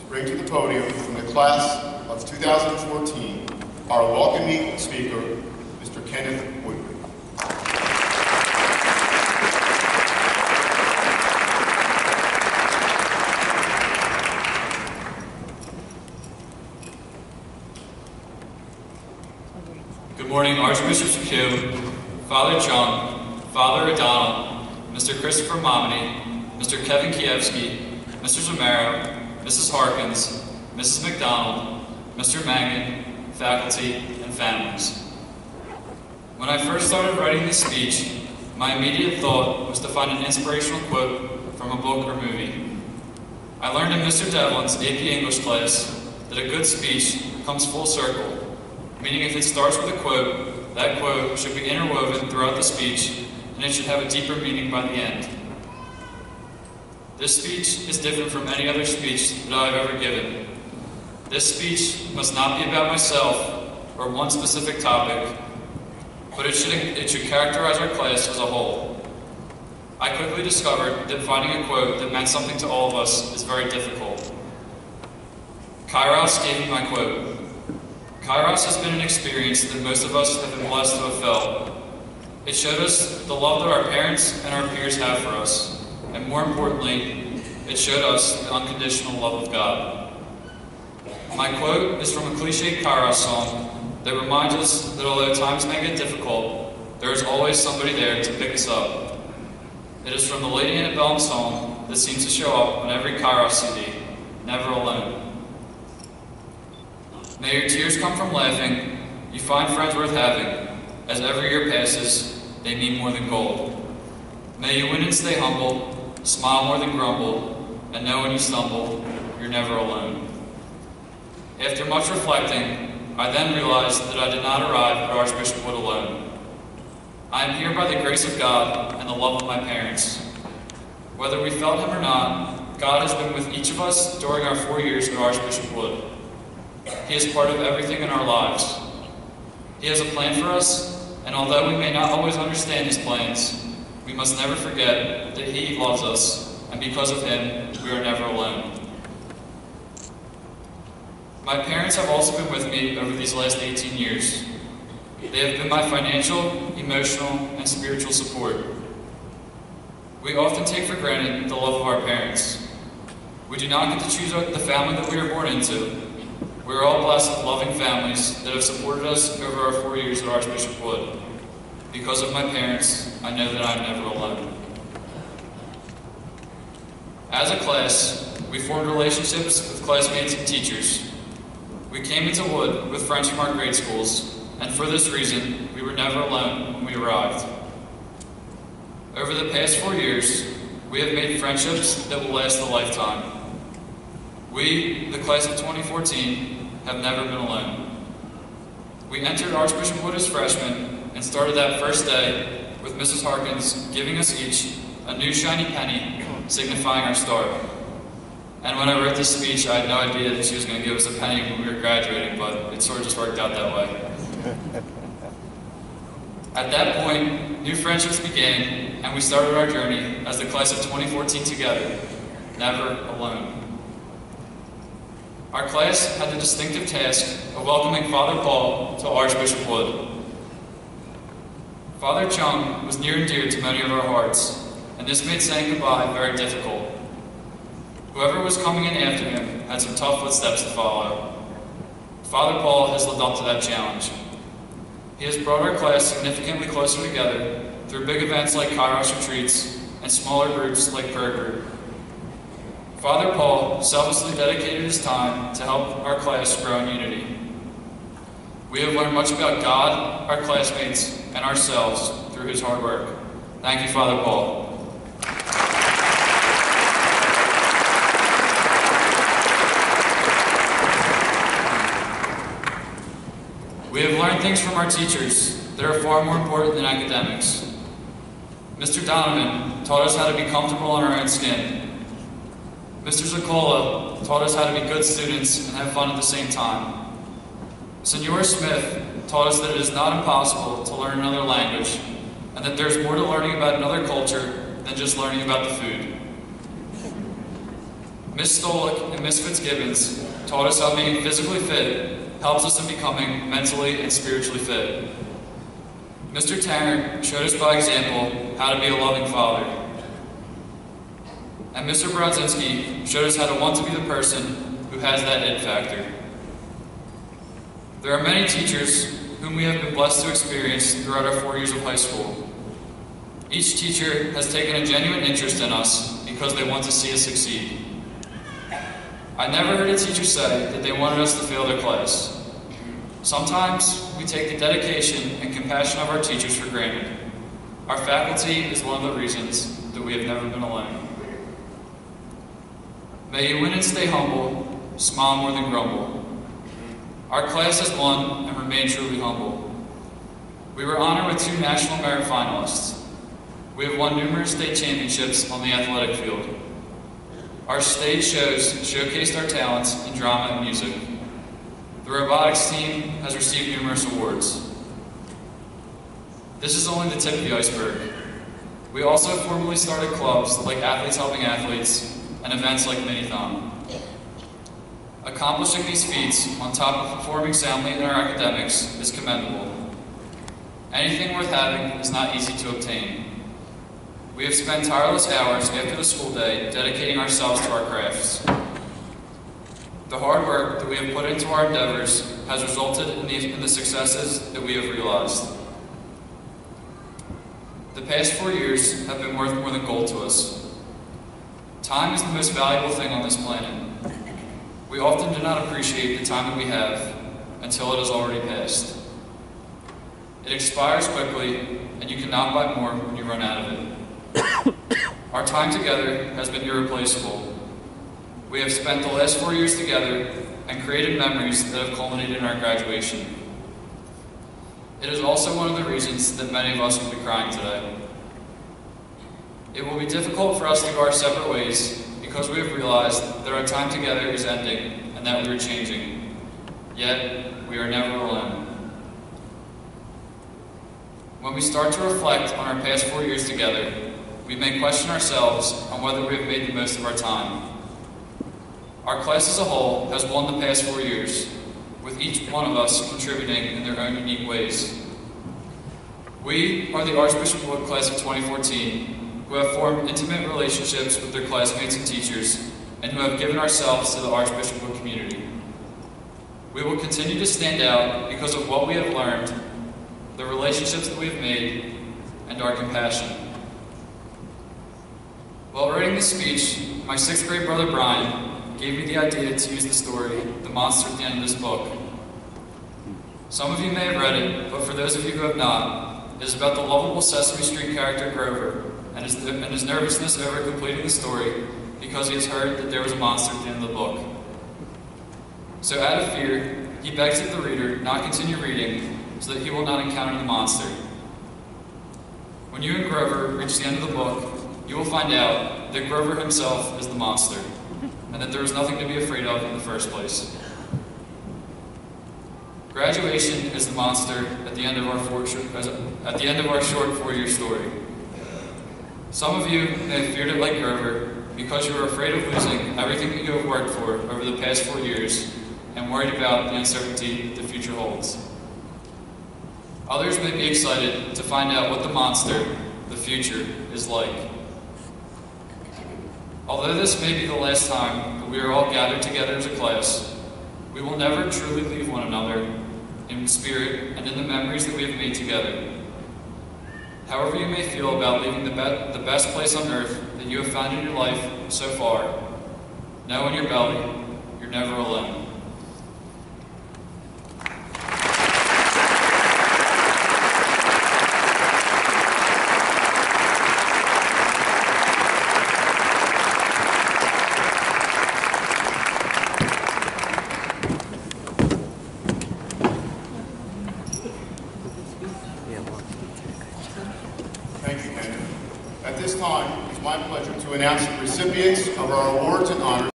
bring to the podium from the class of 2014 our welcoming speaker, Mr. Kenneth Woodward. Good morning, Archbishop Q, Father Chung, Father O'Donnell, Mr. Christopher Momini, Mr. Kevin Kievsky, Mr. Zamero, Mrs. Harkins, Mrs. McDonald, Mr. Mangan, faculty, and families. When I first started writing this speech, my immediate thought was to find an inspirational quote from a book or movie. I learned in Mr. Devlin's AP English class that a good speech comes full circle, meaning if it starts with a quote, that quote should be interwoven throughout the speech, and it should have a deeper meaning by the end. This speech is different from any other speech that I have ever given. This speech must not be about myself or one specific topic, but it should characterize our class as a whole. I quickly discovered that finding a quote that meant something to all of us is very difficult. Kairos gave me my quote. Kairos has been an experience that most of us have been blessed to have felt. It showed us the love that our parents and our peers have for us. And more importantly, it showed us the unconditional love of God. My quote is from a cliched Kairos song that reminds us that although times may get difficult, there is always somebody there to pick us up. It is from the Lady Antebellum song that seems to show up on every Kairos CD, Never Alone. May your tears come from laughing, you find friends worth having. As every year passes, they mean more than gold. May you win and stay humble, smile more than grumble, and know when you stumble, you're never alone. After much reflecting, I then realized that I did not arrive at Archbishop Wood alone. I am here by the grace of God and the love of my parents. Whether we felt Him or not, God has been with each of us during our 4 years at Archbishop Wood. He is part of everything in our lives. He has a plan for us, and although we may not always understand His plans, we must never forget that He loves us, and because of Him, we are never alone. My parents have also been with me over these last 18 years. They have been my financial, emotional, and spiritual support. We often take for granted the love of our parents. We do not get to choose the family that we are born into. We are all blessed with loving families that have supported us over our 4 years at Archbishop Wood. Because of my parents, I know that I am never alone. As a class, we formed relationships with classmates and teachers. We came into Wood with friends from our grade schools, and for this reason, we were never alone when we arrived. Over the past 4 years, we have made friendships that will last a lifetime. We, the class of 2014, have never been alone. We entered Archbishop Wood as freshmen and started that first day with Mrs. Harkins giving us each a new shiny penny signifying our start. And when I wrote this speech, I had no idea that she was going to give us a penny when we were graduating, but it sort of just worked out that way. At that point, new friendships began, and we started our journey as the class of 2014 together, never alone. Our class had the distinctive task of welcoming Father Paul to Archbishop Wood. Father Chung was near and dear to many of our hearts, and this made saying goodbye very difficult. Whoever was coming in after him had some tough footsteps to follow. Father Paul has lived up to that challenge. He has brought our class significantly closer together through big events like Kairos retreats and smaller groups like Prayer Group. Father Paul selflessly dedicated his time to help our class grow in unity. We have learned much about God, our classmates, and ourselves through his hard work. Thank you, Father Paul. We have learned things from our teachers that are far more important than academics. Mr. Donovan taught us how to be comfortable in our own skin. Mr. Zacola taught us how to be good students and have fun at the same time. Senor Smith taught us that it is not impossible to learn another language, and that there's more to learning about another culture than just learning about the food. Miss Stolick and Miss Fitzgibbons taught us how being physically fit helps us in becoming mentally and spiritually fit. Mr. Tarrant showed us by example how to be a loving father. And Mr. Brodzinski showed us how to want to be the person who has that it factor. There are many teachers whom we have been blessed to experience throughout our 4 years of high school. Each teacher has taken a genuine interest in us because they want to see us succeed. I never heard a teacher say that they wanted us to fail their class. Sometimes we take the dedication and compassion of our teachers for granted. Our faculty is one of the reasons that we have never been alone. May you win and stay humble, smile more than grumble. Our class has won and remained truly humble. We were honored with 2 national merit finalists. We have won numerous state championships on the athletic field. Our stage shows showcased our talents in drama and music. The robotics team has received numerous awards. This is only the tip of the iceberg. We also formally started clubs like Athletes Helping Athletes and events like Minithon. Accomplishing these feats on top of performing soundly in our academics is commendable. Anything worth having is not easy to obtain. We have spent tireless hours after the school day dedicating ourselves to our crafts. The hard work that we have put into our endeavors has resulted in the successes that we have realized. The past 4 years have been worth more than gold to us. Time is the most valuable thing on this planet. We often do not appreciate the time that we have until it has already passed. It expires quickly, and you cannot buy more when you run out of it. Our time together has been irreplaceable. We have spent the last 4 years together and created memories that have culminated in our graduation. It is also one of the reasons that many of us will be crying today. It will be difficult for us to go our separate ways because we have realized that our time together is ending and that we are changing. Yet, we are never alone. When we start to reflect on our past 4 years together, we may question ourselves on whether we have made the most of our time. Our class as a whole has won the past 4 years, with each one of us contributing in their own unique ways. We are the Archbishop Wood class of 2014, who have formed intimate relationships with their classmates and teachers, and who have given ourselves to the Archbishop Wood community. We will continue to stand out because of what we have learned, the relationships that we have made, and our compassion. While writing this speech, my 6th grade brother Brian gave me the idea to use the story, The Monster, at the end of this book. Some of you may have read it, but for those of you who have not, it is about the lovable Sesame Street character Grover and his nervousness over completing the story because he has heard that there was a monster at the end of the book. So out of fear, he begs that the reader not continue reading so that he will not encounter the monster. When you and Grover reach the end of the book, you will find out that Grover himself is the monster, and that there was nothing to be afraid of in the first place. Graduation is the monster at the end of our short 4-year story. Some of you may have feared it like Grover because you were afraid of losing everything that you have worked for over the past 4 years and worried about the uncertainty that the future holds. Others may be excited to find out what the monster, the future, is like. Although this may be the last time that we are all gathered together as a class, we will never truly leave one another in spirit and in the memories that we have made together. However you may feel about leaving the best place on earth that you have found in your life so far, know in your belly, you're never alone. Thank you, Ken. At this time, it's my pleasure to announce the recipients of our awards and honors.